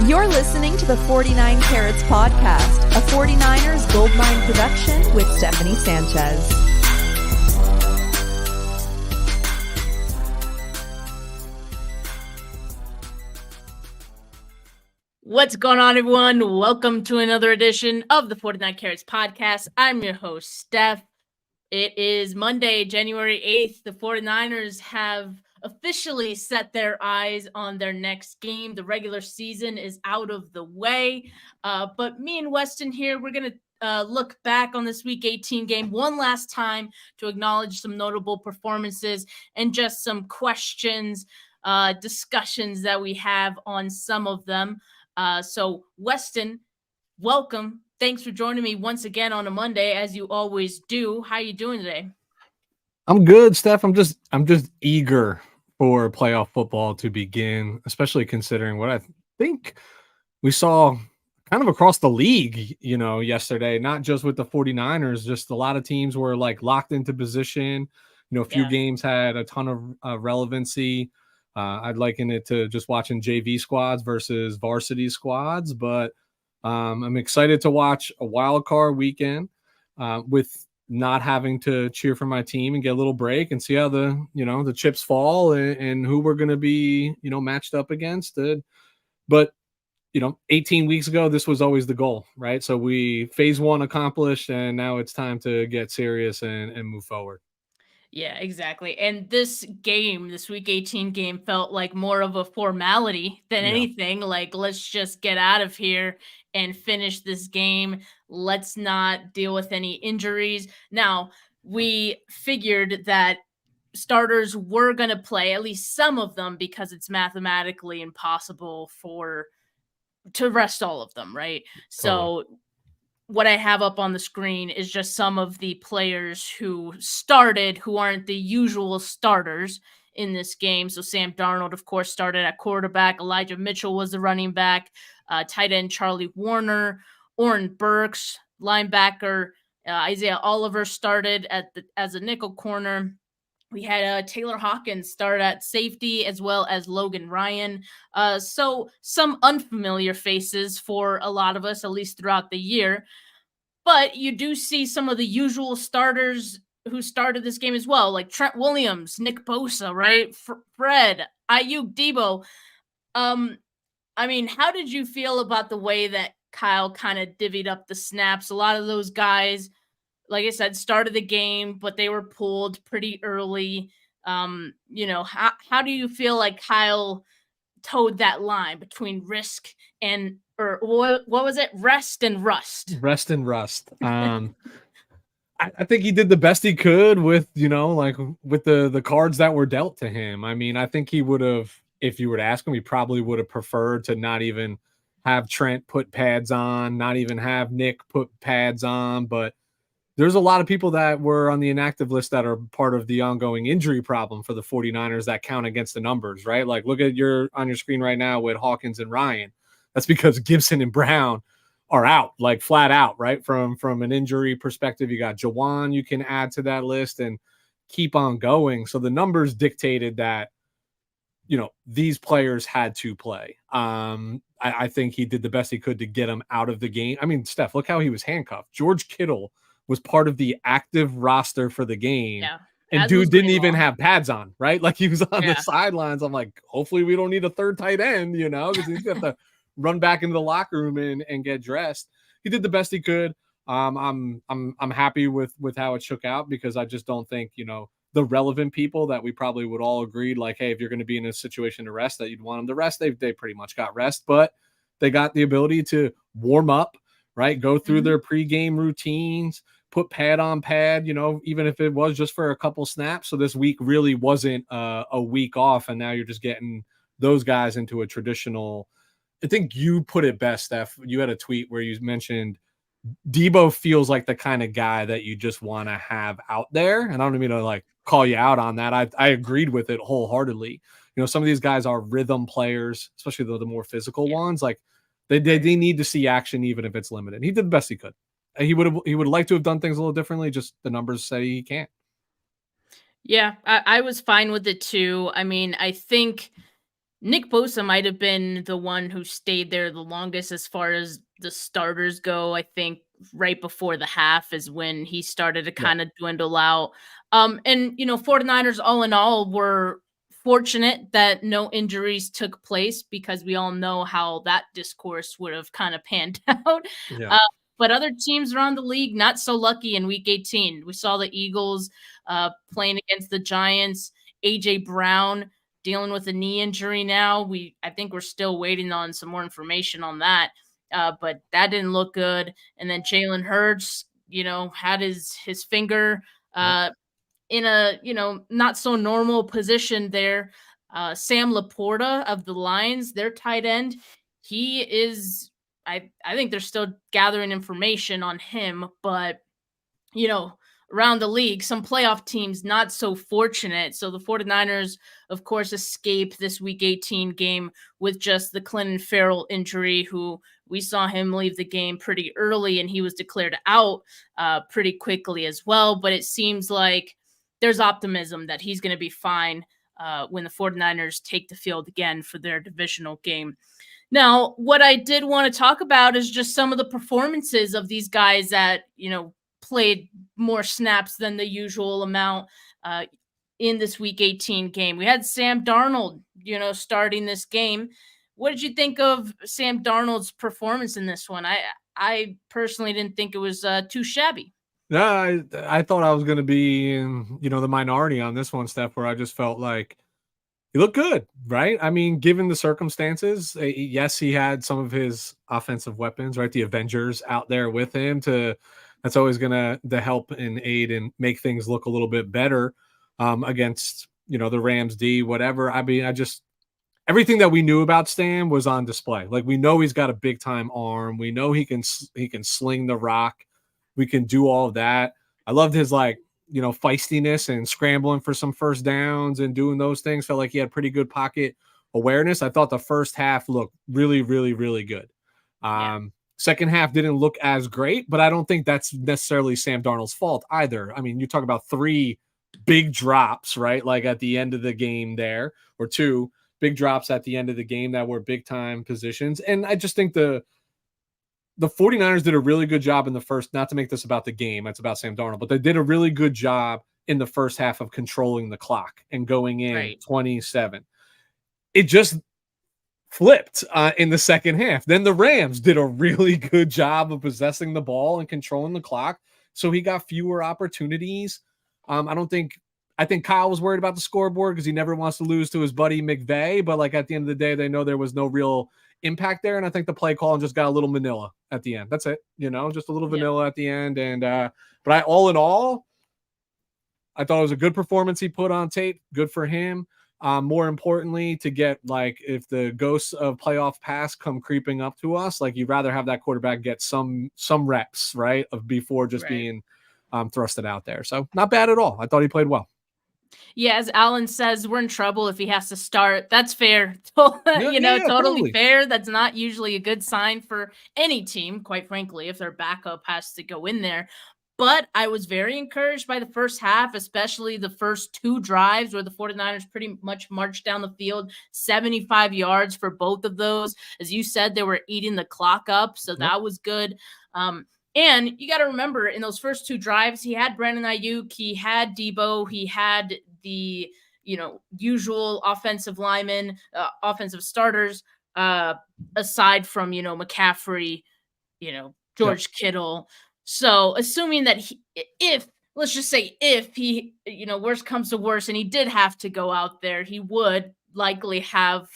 You're listening to the 49 Carats Podcast, a 49ers Goldmine production with Stephanie Sanchez. What's going on, everyone? Welcome to another edition of the 49 Carats Podcast. I'm your host, Steph. It is Monday, January 8th. The 49ers have officially set their eyes on their next game. The regular season is out of the way. But me and Weston here, we're going to look back on this Week 18 game one last time to acknowledge some notable performances and just some questions, discussions that we have on some of them. So Weston, welcome. Thanks for joining me once again on a Monday, as you always do. How are you doing today? I'm good, Steph. I'm just eager for playoff football to begin, especially considering what I think we saw kind of across the league, yesterday, not just with the 49ers, just a lot of teams were like locked into position. A few games had a ton of relevancy. I'd liken it to just watching JV squads versus varsity squads, but I'm excited to watch a wild card weekend with not having to cheer for my team and get a little break and see how the chips fall and who we're going to be, matched up against. But 18 weeks ago, this was always the goal, right? So phase one accomplished, and now it's time to get serious and move forward. Yeah, exactly. And this Week 18 game felt like more of a formality than anything. Like, let's just get out of here and finish this game. Let's not deal with any injuries. Now, we figured that starters were going to play, at least some of them, because it's mathematically impossible to rest all of them, right? Totally. So what I have up on the screen is just some of the players who started, who aren't the usual starters in this game. So Sam Darnold, of course, started at quarterback. Elijah Mitchell was the running back. Tight end Charlie Warner, Oren Burks, linebacker. Isaiah Oliver started as a nickel corner. We had Taylor Hawkins start at safety, as well as Logan Ryan. So some unfamiliar faces for a lot of us, at least throughout the year. But you do see some of the usual starters who started this game as well, like Trent Williams, Nick Bosa, right? Fred, Ayuk, Debo. How did you feel about the way that Kyle kind of divvied up the snaps? A lot of those guys, like I said, started the game, but they were pulled pretty early. How do you feel like Kyle towed that line between rest and rust? Rest and rust. I think he did the best he could with, with the cards that were dealt to him. I think he would have, if you were to ask him, he probably would have preferred to not even have Trent put pads on, not even have Nick put pads on, but there's a lot of people that were on the inactive list that are part of the ongoing injury problem for the 49ers that count against the numbers, right? Like, look at on your screen right now with Hawkins and Ryan. That's because Gibson and Brown are out, like flat out, right? From an injury perspective, you got Jawan you can add to that list and keep on going. So the numbers dictated that, these players had to play. I think he did the best he could to get them out of the game. Steph, look how he was handcuffed. George Kittle was part of the active roster for the game. Yeah. And dude didn't even have pads on, right? Like he was on the sidelines. I'm like, hopefully we don't need a third tight end, because he's going to have to run back into the locker room and get dressed. He did the best he could. I'm happy with how it shook out, because I just don't think, the relevant people that we probably would all agree, like, hey, if you're going to be in a situation to rest, that you'd want them to rest. They pretty much got rest, but they got the ability to warm up, right? Go through their pregame routines, put pad on pad, even if it was just for a couple snaps. So this week really wasn't a week off, and now you're just getting those guys into a traditional. I think you put it best, Steph. You had a tweet where you mentioned Debo feels like the kind of guy that you just want to have out there. And I don't mean to like call you out on that. I agreed with it wholeheartedly. Some of these guys are rhythm players, especially the more physical ones. Like they need to see action, even if it's limited. He did the best he could. He would like to have done things a little differently. Just the numbers say he can't. Yeah, I was fine with it too. I think Nick Bosa might have been the one who stayed there the longest as far as the starters go. I think right before the half is when he started to Yeah. kind of dwindle out. And 49ers all in all were fortunate that no injuries took place because we all know how that discourse would have kind of panned out. Yeah. Uh, but other teams around the league not so lucky in week 18. We saw the Eagles playing against the Giants. AJ Brown dealing with a knee injury now. I think we're still waiting on some more information on that. But that didn't look good. And then Jalen Hurts, had his finger in a not so normal position there. Sam Laporta of the Lions, their tight end, he is. I think they're still gathering information on him, but around the league, some playoff teams not so fortunate. So the 49ers, of course, escape this week 18 game with just the Clinton Farrell injury, who we saw him leave the game pretty early and he was declared out pretty quickly as well. But it seems like there's optimism that he's going to be fine when the 49ers take the field again for their divisional game. Now, what I did want to talk about is just some of the performances of these guys that, played more snaps than the usual amount in this week 18 game. We had Sam Darnold, starting this game. What did you think of Sam Darnold's performance in this one? I personally didn't think it was too shabby. Yeah, I thought I was going to be in, the minority on this one, Steph, where I just felt like he looked good, right? I mean, given the circumstances, yes, he had some of his offensive weapons, right? The Avengers out there with him that's always going to help and aid and make things look a little bit better against, the Rams D, whatever. I mean, everything that we knew about Stan was on display. Like, we know he's got a big time arm. We know he can sling the rock. We can do all of that. I loved his feistiness and scrambling for some first downs and doing those things. Felt like he had pretty good pocket awareness. I thought the first half looked really, really, really good. Second half didn't look as great, but I don't think that's necessarily Sam Darnold's fault either. I mean, you talk about 3 big drops, right? Like at the end of the game there, or 2 big drops at the end of the game that were big time positions. And I just think the 49ers did a really good job in the first, not to make this about the game, that's about Sam Darnold, but they did a really good job in the first half of controlling the clock and going in 27. It just flipped in the second half. Then the Rams did a really good job of possessing the ball and controlling the clock. So he got fewer opportunities. I think Kyle was worried about the scoreboard because he never wants to lose to his buddy McVay. But at the end of the day, they know there was no real impact there. And I think the play call just got a little manila at the end. That's it. Just a little vanilla at the end. And, but all in all, I thought it was a good performance he put on tape. Good for him. More importantly, to get if the ghosts of playoff past come creeping up to us, you'd rather have that quarterback get some reps, right, of before just being thrusted out there. So not bad at all. I thought he played well. Yeah, as Alan says, we're in trouble if he has to start. That's fair. Totally fair. That's not usually a good sign for any team, quite frankly, if their backup has to go in there. But I was very encouraged by the first half, especially the first 2 drives where the 49ers pretty much marched down the field, 75 yards for both of those. As you said, they were eating the clock up, so that was good. And you got to remember, in those first 2 drives, he had Brandon Ayuk, he had Debo, he had the usual offensive linemen, offensive starters, aside from McCaffrey, George Kittle. So assuming that let's just say if he, worst comes to worst, and he did have to go out there, he would likely have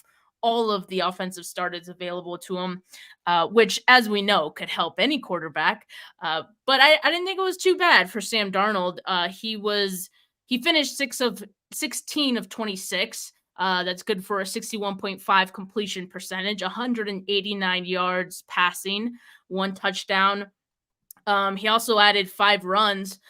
all of the offensive starters available to him, which, as we know, could help any quarterback. But I didn't think it was too bad for Sam Darnold. He finished 16 of 26. That's good for a 61.5 completion percentage, 189 yards passing, 1 touchdown. He also added 5 runs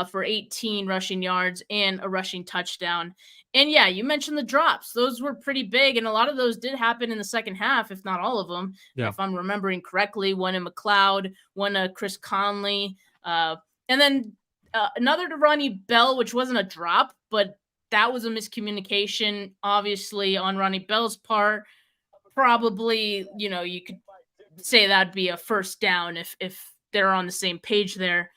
for 18 rushing yards and a rushing touchdown. And yeah, you mentioned the drops. Those were pretty big, and a lot of those did happen in the second half, if not all of them. Yeah. If I'm remembering correctly, one in McLeod, one to Chris Conley, and then another to Ronnie Bell, which wasn't a drop, but that was a miscommunication, obviously, on Ronnie Bell's part. Probably, you could say that'd be a first down if they're on the same page there.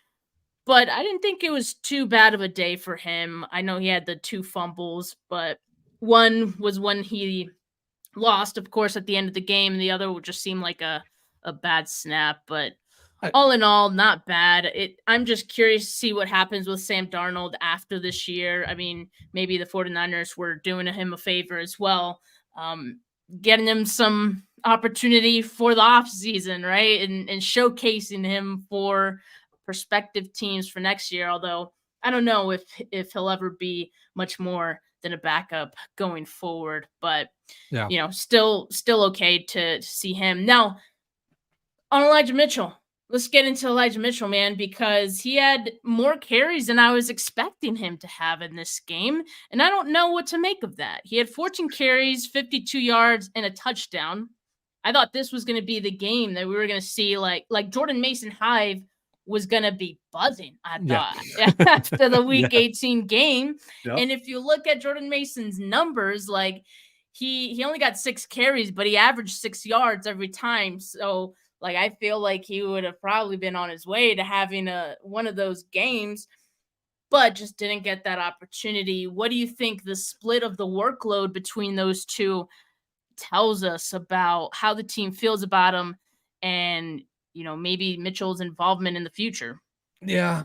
But I didn't think it was too bad of a day for him. I know he had the 2 fumbles, but one was when he lost, of course, at the end of the game. The other would just seem like a bad snap, but all in all, not bad. I'm just curious to see what happens with Sam Darnold after this year. I mean, maybe the 49ers were doing him a favor as well, getting him some opportunity for the offseason, right? And showcasing him for prospective teams for next year. Although I don't know if he'll ever be much more than a backup going forward, but still okay to see him. Now, on Elijah Mitchell, let's get into Elijah Mitchell, man, because he had more carries than I was expecting him to have in this game, and I don't know what to make of that. He had 14 carries, 52 yards, and a touchdown. I thought this was going to be the game that we were going to see, like Jordan Mason Hive was going to be buzzing, I thought, after the Week 18 game. Yep. And if you look at Jordan Mason's numbers, like he only got 6 carries, but he averaged 6 yards every time. So, like, I feel like he would have probably been on his way to having one of those games, but just didn't get that opportunity. What do you think the split of the workload between those two tells us about how the team feels about him and, maybe Mitchell's involvement in the future? Yeah,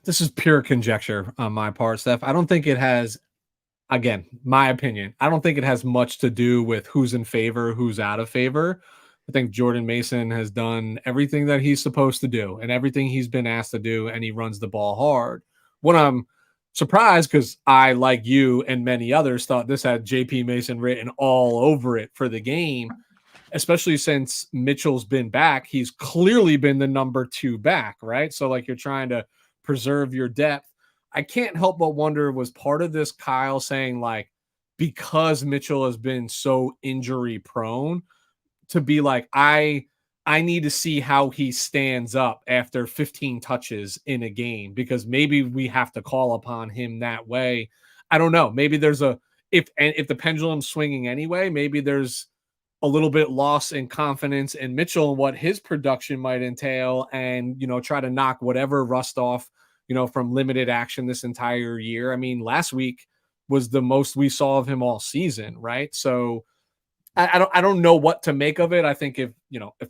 this is pure conjecture on my part, Steph. I don't think it has, again, my opinion, I don't think it has much to do with who's in favor, who's out of favor. I think Jordan Mason has done everything that he's supposed to do and everything he's been asked to do, and he runs the ball hard. When I'm surprised, because I, like you and many others, thought this had JP Mason written all over it for the game, especially since Mitchell's been back. He's clearly been the number 2 back, right? So, like, you're trying to preserve your depth. I can't help but wonder, was part of this Kyle saying, like, because Mitchell has been so injury prone, to be like, I need to see how he stands up after 15 touches in a game, because maybe we have to call upon him that way. I don't know. Maybe there's if the pendulum's swinging anyway, maybe there's a little bit loss in confidence in Mitchell and what his production might entail, and, try to knock whatever rust off, from limited action this entire year. I mean, last week was the most we saw of him all season, right? So I don't know what to make of it. I think if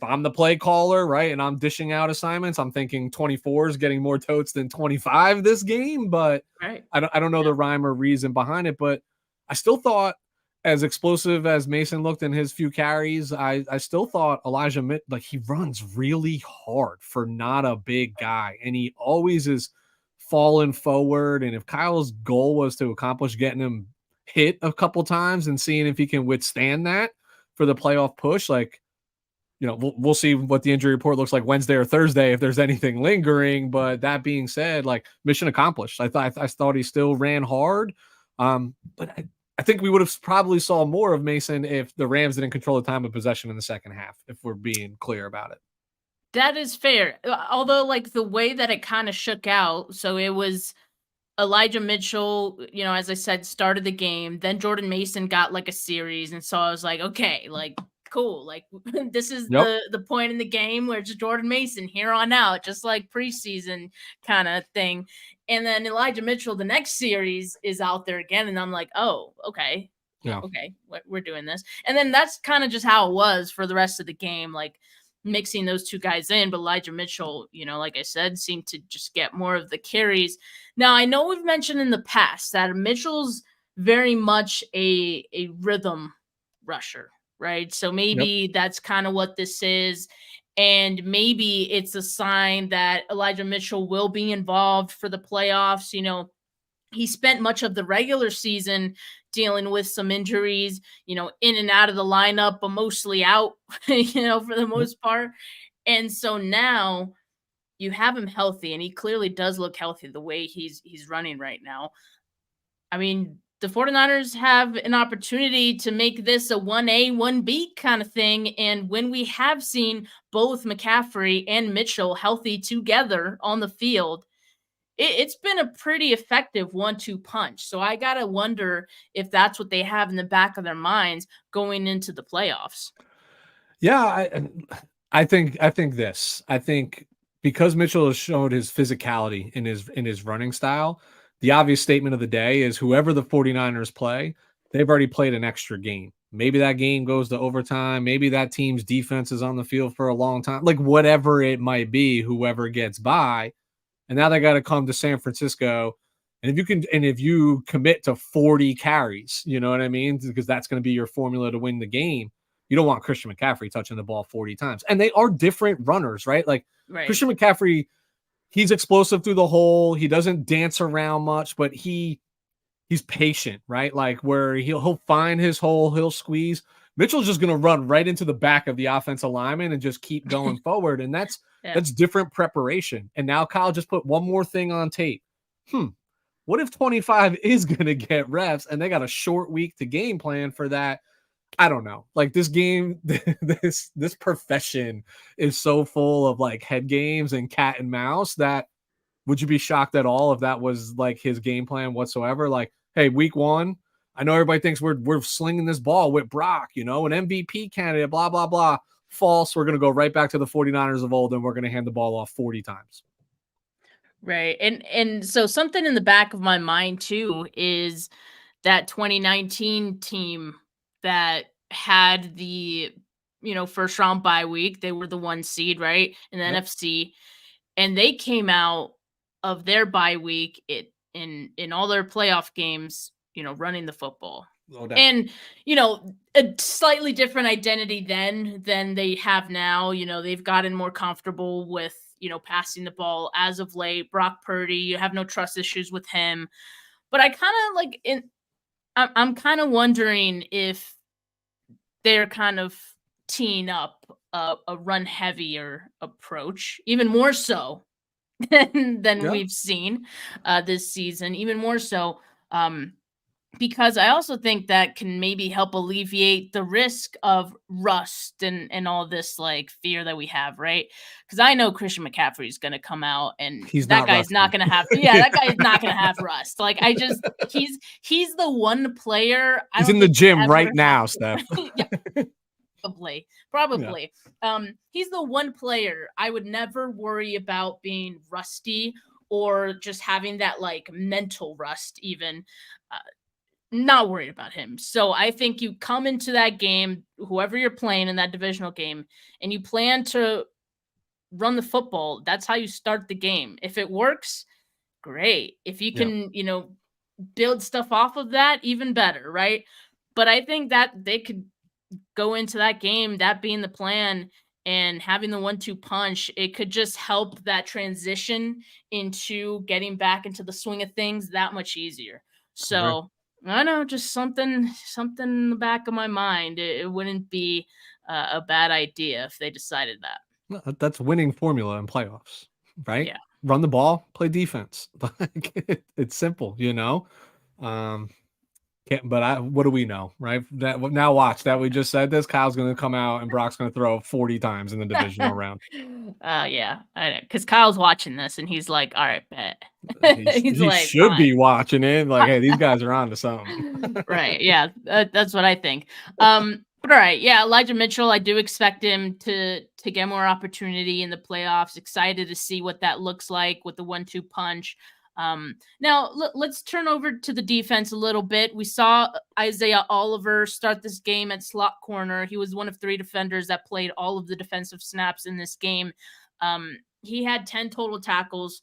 I'm the play caller, right, and I'm dishing out assignments, I'm thinking 24 is getting more totes than 25 this game, but right. I don't know the rhyme or reason behind it. But I still thought, as explosive as Mason looked in his few carries, I still thought Elijah, like, he runs really hard for not a big guy, and he always is falling forward. And if Kyle's goal was to accomplish getting him hit a couple times and seeing if he can withstand that for the playoff push, like, we'll see what the injury report looks like Wednesday or Thursday, if there's anything lingering. But that being said, like, mission accomplished. I thought he still ran hard. But I think we would have probably saw more of Mason if the Rams didn't control the time of possession in the second half, if we're being clear about it. That is fair. Although, like, the way that it kind of shook out, so it was Elijah Mitchell, as I said, started the game. Then Jordan Mason got like a series. And so I was like, okay, like, cool. Like, this is the point in the game where it's Jordan Mason here on out, just like preseason kind of thing. And then Elijah Mitchell, the next series, is out there again. And I'm like, oh, okay. Yeah. Okay, we're doing this. And then that's kind of just how it was for the rest of the game. Like, mixing those two guys in, but Elijah Mitchell, like I said, seemed to just get more of the carries. Now, I know we've mentioned in the past that Mitchell's very much a rhythm rusher, right? So maybe that's kind of what this is. And maybe it's a sign that Elijah Mitchell will be involved for the playoffs. He spent much of the regular season dealing with some injuries, in and out of the lineup, but mostly out, for the most part. And so now you have him healthy, and he clearly does look healthy the way he's running right now. I mean, the 49ers have an opportunity to make this a 1A, 1B kind of thing. And when we have seen both McCaffrey and Mitchell healthy together on the field, it's been a pretty effective 1-2 punch. So I got to wonder if that's what they have in the back of their minds going into the playoffs. Yeah, I think because Mitchell has showed his physicality in his running style, the obvious statement of the day is whoever the 49ers play, they've already played an extra game. Maybe that game goes to overtime. Maybe that team's defense is on the field for a long time. Like whatever it might be, whoever gets by. And now they got to come to San Francisco. And if you commit to 40 carries, you know what I mean? Because that's going to be your formula to win the game. You don't want Christian McCaffrey touching the ball 40 times. And they are different runners, right? Like Christian McCaffrey, he's explosive through the hole. He doesn't dance around much, but he's patient, right? Like where he'll find his hole, he'll squeeze. Mitchell's just going to run right into the back of the offensive lineman and just keep going forward. And that's different preparation. And now Kyle just put one more thing on tape. What if 25 is going to get reps and they got a short week to game plan for that? I don't know. Like this game, this profession is so full of like head games and cat and mouse that would you be shocked at all if that was like his game plan whatsoever? Like, hey, week 1, I know everybody thinks we're slinging this ball with Brock, an MVP candidate, blah, blah, blah. False. We're going to go right back to the 49ers of old and we're going to hand the ball off 40 times. Right. And so something in the back of my mind too is that 2019 team that had the, first round bye week. They were the 1 seed, right? In the NFC. And they came out of their bye week in all their playoff games, running the football. No doubt. And, a slightly different identity then than they have now. They've gotten more comfortable with, passing the ball as of late. Brock Purdy, you have no trust issues with him. But I kind of I'm kind of wondering if they're kind of teeing up a run heavier approach, even more so than we've seen this season, even more so. Because I also think that can maybe help alleviate the risk of rust and all this like fear that we have, right? Because I know Christian McCaffrey is going to come out and that guy's not going to have, that guy is not going to have rust. Like he's the one player. He's in the gym right now, Steph. Probably. Yeah. He's the one player I would never worry about being rusty or just having that like mental rust even. Not worried about him. So I think you come into that game, whoever you're playing in that divisional game, and you plan to run the football. That's how you start the game. If it works, great. If you can, build stuff off of that, even better, right? But I think that they could go into that game, that being the plan, and having the 1-2 punch, it could just help that transition into getting back into the swing of things that much easier. So I know, just something in the back of my mind. It wouldn't be a bad idea if they decided that. That's winning formula in playoffs, right? Yeah. Run the ball, play defense. It's simple, what do we know, right? That now watch that we just said this. Kyle's going to come out and Brock's going to throw 40 times in the divisional round. Yeah, I know, because Kyle's watching this and he's like, "All right, bet." He should be watching it. Like, hey, these guys are on to something. Right? Yeah, that's what I think. But all right, yeah, Elijah Mitchell, I do expect him to get more opportunity in the playoffs. Excited to see what that looks like with the 1-2 punch. Now let's turn over to the defense a little bit. We saw Isaiah Oliver start this game at slot corner. He was one of 3 defenders that played all of the defensive snaps in this game. He had 10 total tackles.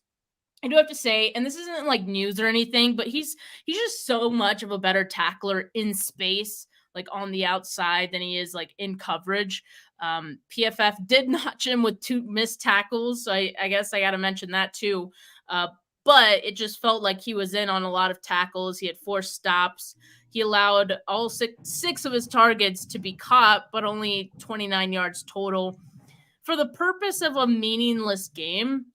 I do have to say, and this isn't like news or anything, but he's just so much of a better tackler in space, like on the outside, than he is like in coverage. PFF did notch him with 2 missed tackles, so I guess I got to mention that too. But it just felt like he was in on a lot of tackles. He had 4 stops. He allowed all six of his targets to be caught, but only 29 yards total. For the purpose of a meaningless game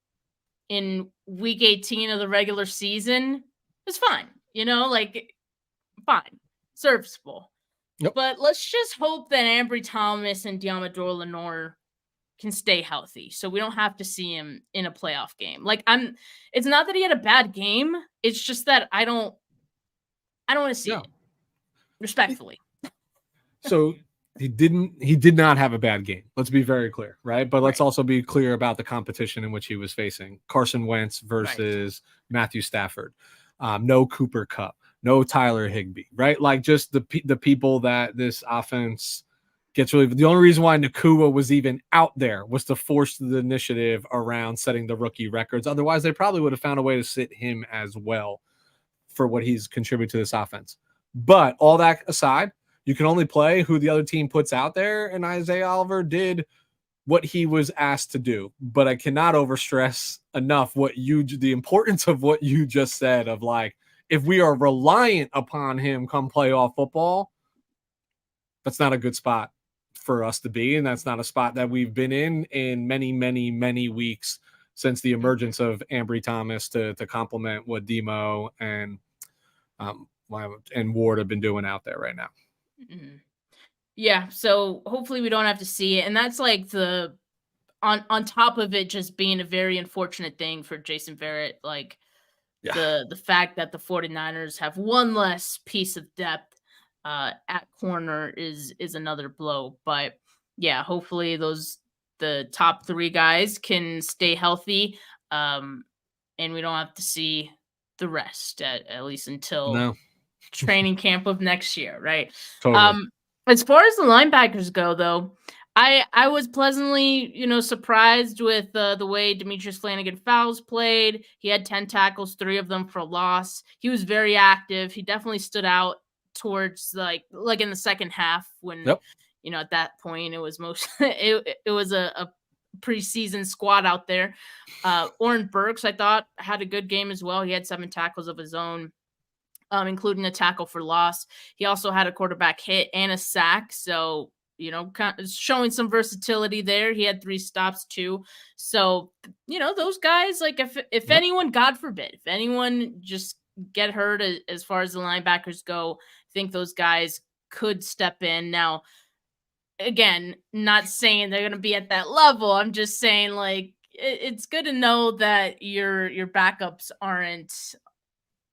in week 18 of the regular season, it's fine. Fine. Serviceable. Yep. But let's just hope that Ambry Thomas and Diamador Lenore can stay healthy. So we don't have to see him in a playoff game. Like it's not that he had a bad game. It's just that I don't want to see it. Respectfully. So he did not have a bad game. Let's be very clear, right? But let's also be clear about the competition in which he was facing. Carson Wentz versus Matthew Stafford. No Cooper Kupp, no Tyler Higbee, right? Like just the people that this offense gets really. The only reason why Nakua was even out there was to force the initiative around setting the rookie records. Otherwise, they probably would have found a way to sit him as well for what he's contributed to this offense. But all that aside, you can only play who the other team puts out there, and Isaiah Oliver did what he was asked to do. But I cannot overstress enough the importance of what you just said of like, if we are reliant upon him come playoff football, that's not a good spot for us to be. And that's not a spot that we've been in many, many, many weeks since the emergence of Ambry Thomas to complement what Demo and Ward have been doing out there right now. Mm-hmm. Yeah, so hopefully we don't have to see it. And that's like on top of it just being a very unfortunate thing for Jason Verrett, like the fact that the 49ers have one less piece of depth at corner is another blow. But yeah, hopefully the top three guys can stay healthy, and we don't have to see the rest at least until training camp of next year, right? Totally. As far as the linebackers go, though, I was pleasantly, surprised with the way Demetrius Flannigan-Fowles played. He had 10 tackles, 3 of them for loss. He was very active. He definitely stood out towards like in the second half when, at that point it was it was a preseason squad out there. Oren Burks, I thought, had a good game as well. He had 7 tackles of his own, including a tackle for loss. He also had a quarterback hit and a sack. So, kind of showing some versatility there. He had 3 stops too. So, those guys, like if anyone, God forbid, if anyone just get hurt as far as the linebackers go, I think those guys could step in. Now, again, not saying they're going to be at that level. I'm just saying, like, it's good to know that your backups aren't,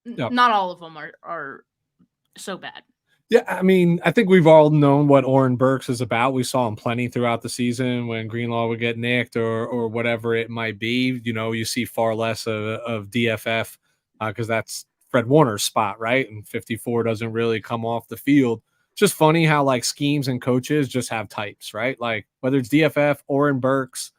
not all of them are so bad. Yeah, I mean, I think we've all known what Oren Burks is about. We saw him plenty throughout the season when Greenlaw would get nicked or whatever it might be. You see far less of DFF because that's Fred Warner's spot, right? And 54 doesn't really come off the field. It's just funny how like schemes and coaches just have types, right? Like whether it's DFF, Oren Burks,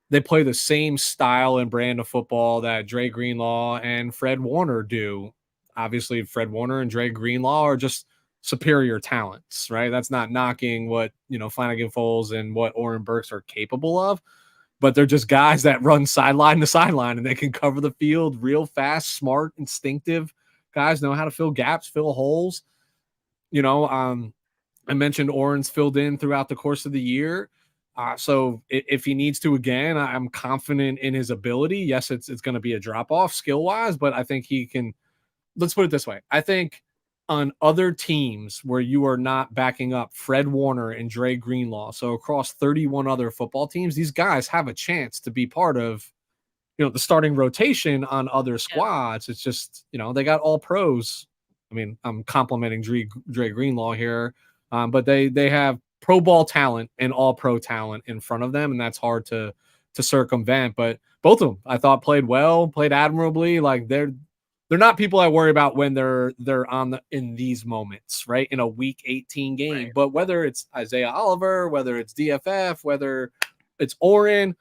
they play the same style and brand of football that Dre Greenlaw and Fred Warner do. Obviously, Fred Warner and Dre Greenlaw are just superior talents, right? That's not knocking what, Flannigan-Fowles and what Oren Burks are capable of, but they're just guys that run sideline to sideline and they can cover the field real fast, smart, instinctive guys, know how to fill gaps, fill holes. I mentioned Oren's filled in throughout the course of the year. So if he needs to again, I'm confident in his ability. Yes, it's going to be a drop-off skill-wise, but I think he can. Let's put it this way. I think on other teams where you are not backing up Fred Warner and Dre Greenlaw, so across 31 other football teams, these guys have a chance to be part of, the starting rotation on other squads. It's just, they got all pros. I mean, I'm complimenting Dre Greenlaw here, but they have pro ball talent and all pro talent in front of them, and that's hard to circumvent. But both of them, I thought, played well, played admirably. Like they're not people I worry about when they're in these moments, right? In a week 18 game. Right. But whether it's Isaiah Oliver, whether it's DFF, whether it's Oren,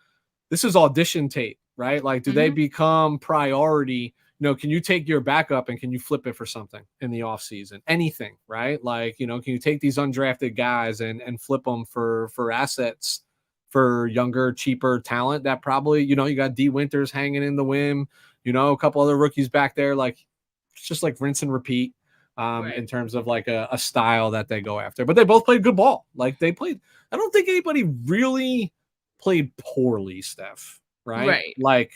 this is audition tape, right? Like, do they become priority? Can you take your backup and can you flip it for something in the offseason? Anything, right? Like, can you take these undrafted guys and flip them for assets for younger, cheaper talent that probably, you got D Winters hanging in the whim, a couple other rookies back there. Like, it's just like rinse and repeat in terms of like a style that they go after. But they both played good ball. Like I don't think anybody really played poorly, Steph, right? Right. Like,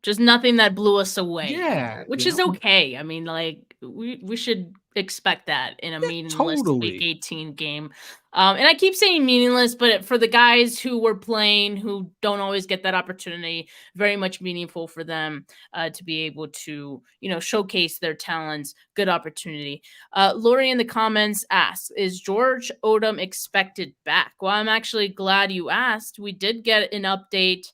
Just nothing that blew us away. Yeah. Which is okay. I mean, like, we should expect that in a meaningless Week 18 game. And I keep saying meaningless, but for the guys who were playing, who don't always get that opportunity, very much meaningful for them to be able to, showcase their talents. Good opportunity. Lori in the comments asks, is George Odum expected back? Well, I'm actually glad you asked. We did get an update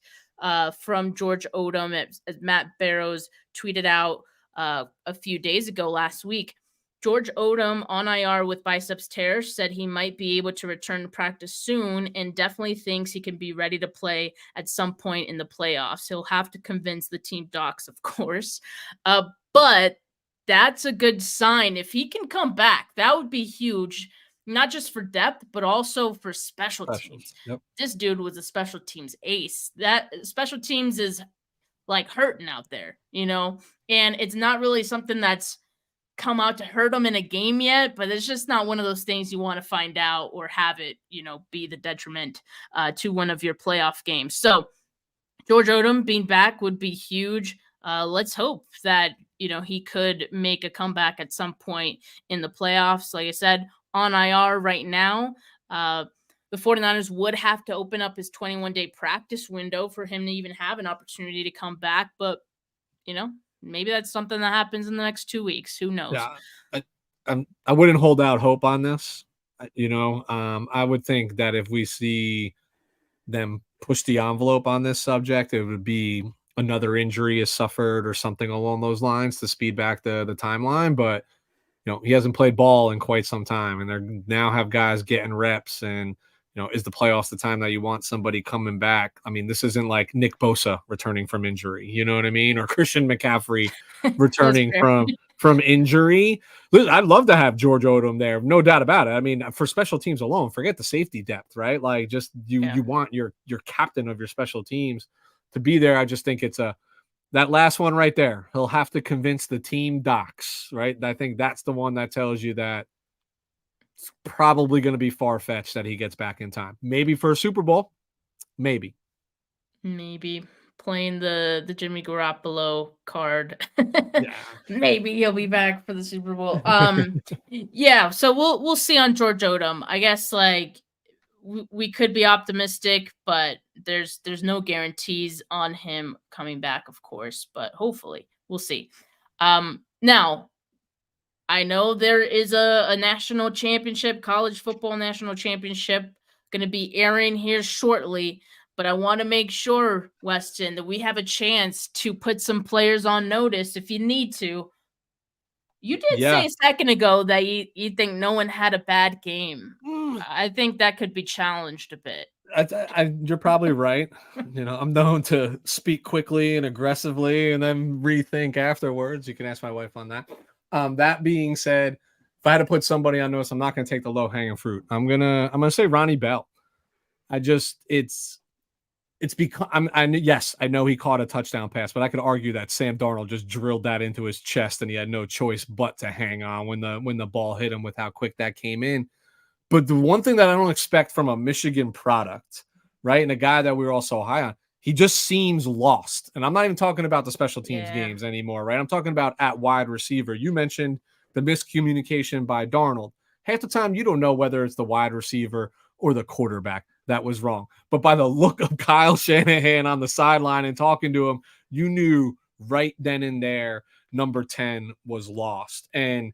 from George Odum, as Matt Barrows tweeted out a few days ago last week. George Odum on IR with biceps tear said he might be able to return to practice soon and definitely thinks he can be ready to play at some point in the playoffs. He'll have to convince the team docs, of course. But that's a good sign. If he can come back, that would be huge, not just for depth, but also for special teams. Yep. This dude was a special teams ace. That special teams is like hurting out there, and it's not really something that's come out to hurt them in a game yet, but it's just not one of those things you want to find out or have it, be the detriment to one of your playoff games. So George Odum being back would be huge. Let's hope that, he could make a comeback at some point in the playoffs. Like I said, on IR right now, the 49ers would have to open up his 21-day practice window for him to even have an opportunity to come back. But, maybe that's something that happens in the next 2 weeks. Who knows? Yeah, I wouldn't hold out hope on this. I would think that if we see them push the envelope on this subject, it would be another injury is suffered or something along those lines to speed back the timeline. But, he hasn't played ball in quite some time, and they now have guys getting reps. And, is the playoffs the time that you want somebody coming back? I mean, this isn't like Nick Bosa returning from injury, you know what I mean? Or Christian McCaffrey returning from injury. I'd love to have George Odum there, no doubt about it. I mean, for special teams alone, forget the safety depth, right? Like, just you want your captain of your special teams to be there. I just think it's that last one right there. He'll have to convince the team docs, right? I think that's the one that tells you that it's probably going to be far-fetched that he gets back in time. Maybe for a Super Bowl. Maybe playing the Jimmy Garoppolo card. Yeah. Maybe he'll be back for the Super Bowl. Yeah. So we'll see on George Odum. I guess we could be optimistic, but there's no guarantees on him coming back, of course. But hopefully, we'll see. Now, I know there is a national championship, college football national championship, going to be airing here shortly. But I want to make sure, Weston, that we have a chance to put some players on notice if you need to. You did say a second ago that you think no one had a bad game. I think that could be challenged a bit. You're probably right. I'm known to speak quickly and aggressively and then rethink afterwards. You can ask my wife on that. That being said, if I had to put somebody on notice, I'm not going to take the low hanging fruit. I'm gonna say Ronnie Bell. It's because I know he caught a touchdown pass, but I could argue that Sam Darnold just drilled that into his chest and he had no choice but to hang on when the ball hit him with how quick that came in. But the one thing that I don't expect from a Michigan product, right, and a guy that we were all so high on, he just seems lost. And I'm not even talking about the special teams games anymore, right? I'm talking about at wide receiver. You mentioned the miscommunication by Darnold. Half the time, you don't know whether it's the wide receiver or the quarterback that was wrong. But by the look of Kyle Shanahan on the sideline and talking to him, you knew right then and there number 10 was lost. And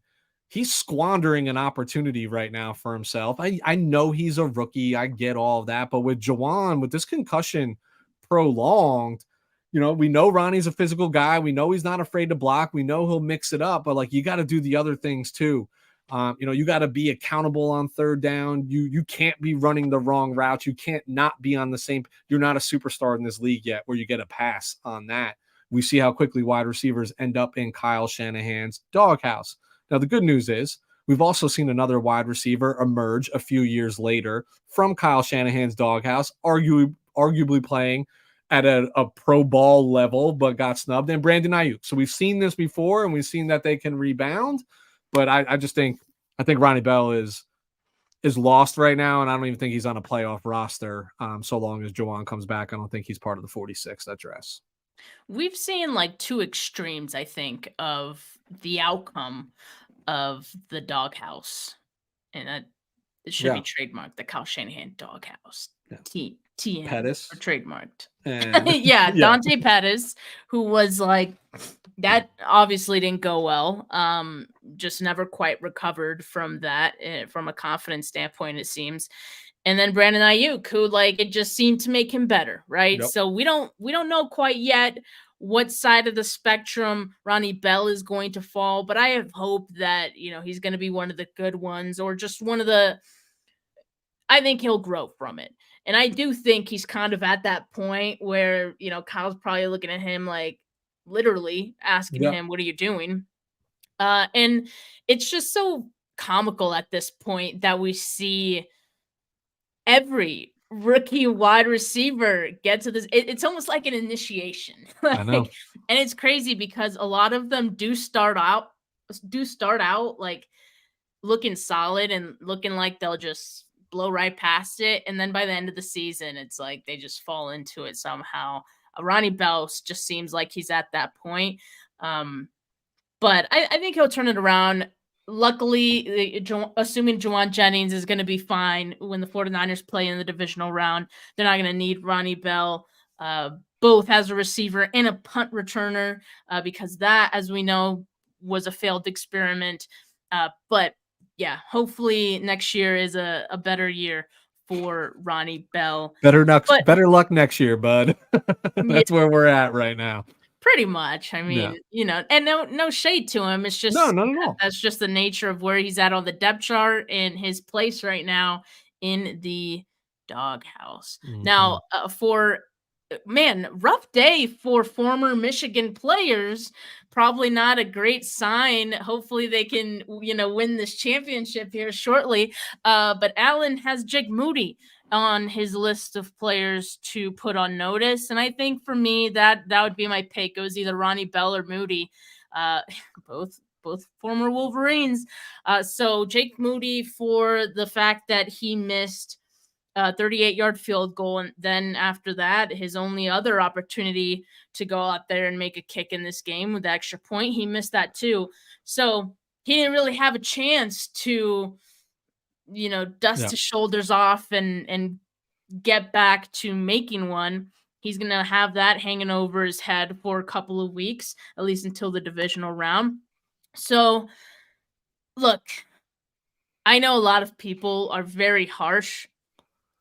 he's squandering an opportunity right now for himself. I know he's a rookie. I get all of that. But with Juwan, with this concussion prolonged, we know Ronnie's a physical guy. We know he's not afraid to block. We know he'll mix it up. But, you got to do the other things too. You got to be accountable on third down. You can't be running the wrong route. You can't not be on the same. You're not a superstar in this league yet where you get a pass on that. We see how quickly wide receivers end up in Kyle Shanahan's doghouse. Now, the good news is we've also seen another wide receiver emerge a few years later from Kyle Shanahan's doghouse, arguably playing at a pro ball level, but got snubbed, and Brandon Ayuk. So we've seen this before, and we've seen that they can rebound. But I think Ronnie Bell is lost right now, and I don't even think he's on a playoff roster. So long as Juwan comes back, I don't think he's part of the 46 that dress. We've seen like two extremes, I think, of the outcome of the doghouse, and that it should be Yeah. trademarked. The Kyle Shanahan doghouse. Yeah. TM or Pettis trademarked. and Yeah, yeah. Dante Pettis, who was like that obviously didn't go well. Just never quite recovered from that from a confidence standpoint, it seems. And then Brandon Ayuk, who like it just seemed to make him better, right? Yep. So we don't know quite yet what side of the spectrum Ronnie Bell is going to fall, but I have hope that he's going to be one of the good ones, or just one of the. I think he'll grow from it. And I do think he's kind of at that point where, Kyle's probably looking at him like literally asking Yep. him, "What are you doing?" And it's just so comical at this point that we see every rookie wide receiver get to this. It's almost like an initiation. I know. And it's crazy because a lot of them do start out like looking solid and looking like they'll just blow right past it. And then by the end of the season, it's like they just fall into it somehow. Ronnie Bell just seems like he's at that point. But I think he'll turn it around. Luckily, assuming Juwan Jennings is going to be fine when the 49ers play in the divisional round, they're not going to need Ronnie Bell both as a receiver and a punt returner because that, as we know, was a failed experiment. But yeah, hopefully next year is a better year for Ronnie Bell. Better luck next year, bud. That's where we're at right now. Pretty much. I mean, and no shade to him. It's just no, not at all. That's just the nature of where he's at on the depth chart and his place right now in the doghouse. Mm-hmm. Now, rough day for former Michigan players. Probably not a great sign. Hopefully they can, win this championship here shortly. But Allen has Jake Moody on his list of players to put on notice. And I think for me, that would be my pick. It was either Ronnie Bell or Moody, both former Wolverines. So Jake Moody, for the fact that he missed a 38-yard field goal. And then after that, his only other opportunity to go out there and make a kick in this game with the extra point, he missed that too. So he didn't really have a chance to dust his shoulders off and get back to making one. He's going to have that hanging over his head for a couple of weeks, at least until the divisional round. So, look, I know a lot of people are very harsh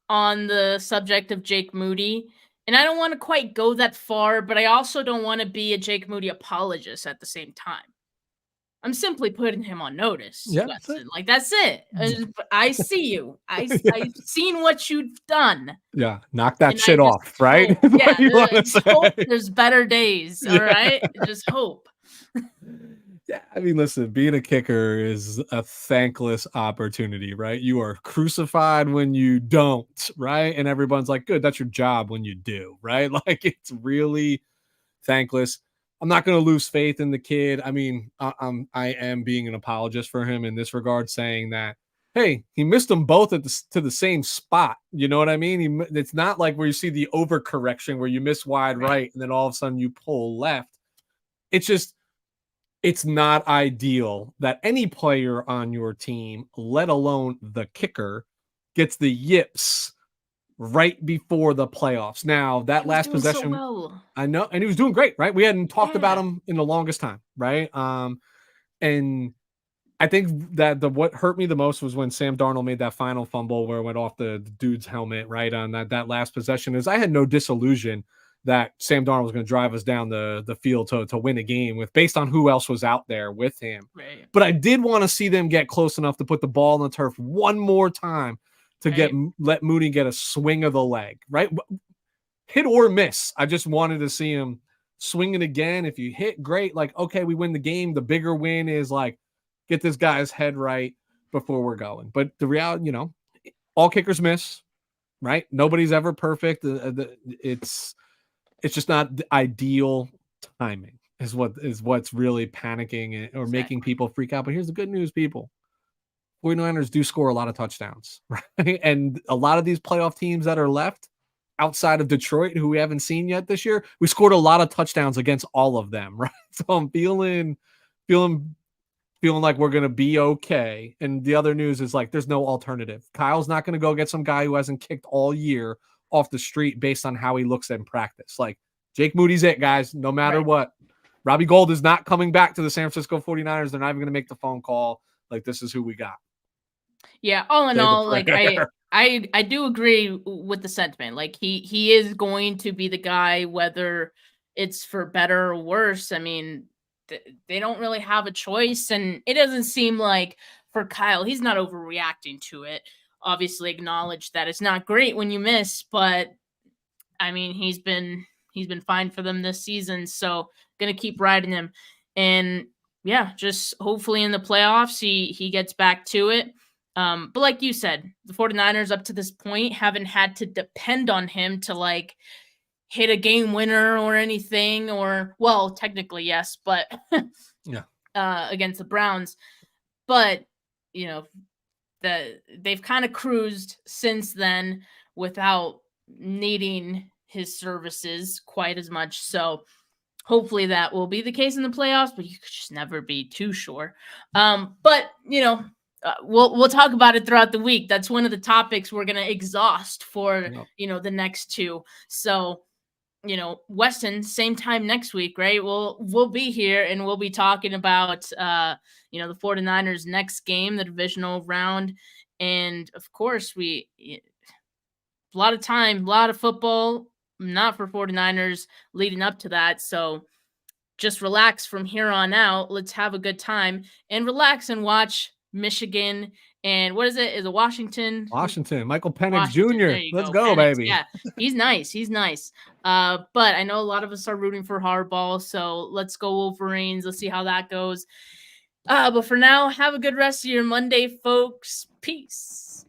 on the subject of Jake Moody, and I don't want to quite go that far, but I also don't want to be a Jake Moody apologist at the same time. I'm simply putting him on notice. Yeah, like that's it. I see you. I've seen what you've done. Yeah, knock that shit off, right? Hope there's better days. All right, just hope. Yeah, I mean, listen, being a kicker is a thankless opportunity, right? You are crucified when you don't, right? And everyone's like, good, that's your job when you do, right? Like, it's really thankless. I'm not going to lose faith in the kid. I mean, I am being an apologist for him in this regard, saying that, hey, he missed them both to the same spot. You know what I mean? It's not like where you see the overcorrection where you miss wide right and then all of a sudden you pull left. It's not ideal that any player on your team, let alone the kicker, gets the yips right before the playoffs. Now, that last possession, so well. I know, and he was doing great, right? We hadn't talked about him in the longest time, right? And I think that what hurt me the most was when Sam Darnold made that final fumble where it went off the dude's helmet, right, on that last possession. Is I had no disillusion that Sam Darnold was going to drive us down the field to win a game based on who else was out there with him. Right. But I did want to see them get close enough to put the ball on the turf one more time to let Moody get a swing of the leg, right? Hit or miss. I just wanted to see him swing it again. If you hit, great. Like, okay, we win the game. The bigger win is like, get this guy's head right before we're going. But the reality, all kickers miss, right? Nobody's ever perfect. It's just not the ideal timing is what's really panicking or making people freak out. But here's the good news, people. 49ers do score a lot of touchdowns, right? And a lot of these playoff teams that are left, outside of Detroit, who we haven't seen yet this year. We scored a lot of touchdowns against all of them, right? So I'm feeling like we're going to be okay. And the other news is like, there's no alternative. Kyle's not going to go get some guy who hasn't kicked all year off the street based on how he looks in practice. Like, Jake Moody's it, guys, no matter what. Robbie Gould is not coming back to the San Francisco 49ers. They're not even going to make the phone call. Like, this is who we got. Yeah, all in all, like I do agree with the sentiment. Like he is going to be the guy, whether it's for better or worse. I mean, they don't really have a choice, and it doesn't seem like for Kyle, he's not overreacting to it. Obviously, acknowledge that it's not great when you miss, but I mean, he's been fine for them this season, so gonna keep riding him, and yeah, just hopefully in the playoffs he gets back to it. But like you said, the 49ers up to this point haven't had to depend on him to like hit a game winner or anything, or well, technically yes, but against the Browns. But you know, they've kind of cruised since then without needing his services quite as much. So hopefully that will be the case in the playoffs, but you could just never be too sure. But you know, we'll talk about it throughout the week. That's one of the topics we're gonna exhaust for the next two. So Weston, same time next week, right? We'll be here and we'll be talking about the 49ers next game, the divisional round, and of course a lot of time, a lot of football, not for 49ers leading up to that. So just relax from here on out. Let's have a good time and relax and watch Michigan and what is it? Is it Washington? Michael Penix Jr. Let's go, Penix, baby. Yeah, he's nice. He's nice. But I know a lot of us are rooting for Harbaugh, so let's go Wolverines. Let's see how that goes. But for now, have a good rest of your Monday, folks. Peace.